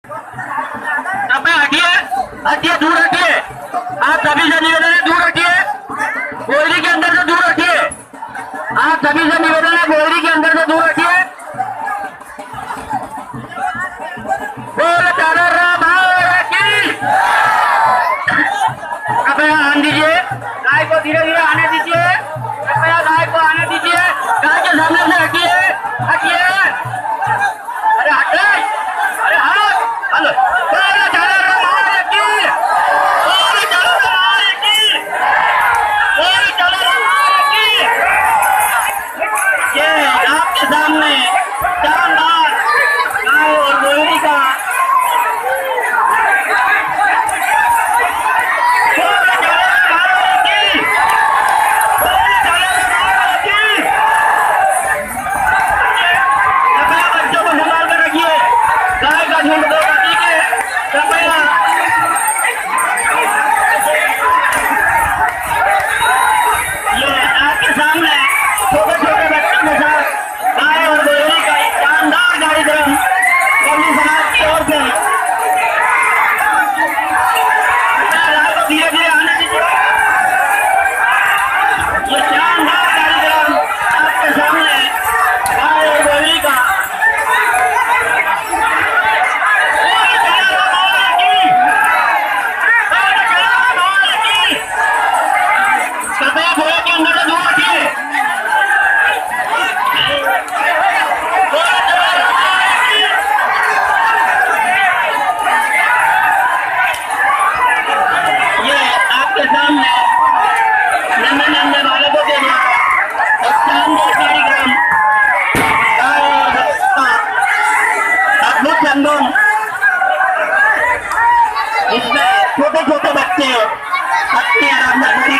हटिए, हटिए, दूर हटिए। आप सभी से निवेदन है, दूर हटिए। गोयरी के अंदर से दूर हटिए। आप सभी से निवेदन है, गोयरी के अंदर से दूर हटिए। बोल चादर की। कृपया आने दीजिए, गाय को धीरे धीरे आने दीजिए। कृपया गाय को आने दीजिए। गाय के सामने से हटिए, हटिए। अरे हटे, अरे हट, हेलो। सामने शानदार गाय और गोयरी का कृपया बच्चों को संभाल कर रखिए। गाय का झुंड दो गति के कृपया ये आपके सामने छोटे छोटे बच्चों के साथ गाय और गोयरी का एक शानदार कार्यक्रम कवि समाज की ओर से धीरे धीरे आने दीजिए। ये शानदार कार्यक्रम आपके सामने गाय और गोयरी का कृपया गोया के अंदर से दूर रखिए। सामने नन्हे नन्हे बालकों के लिए एक शानदार कार्यक्रम अद्भुत संगम, इसमें छोटे छोटे बच्चे अपनी आराधना करी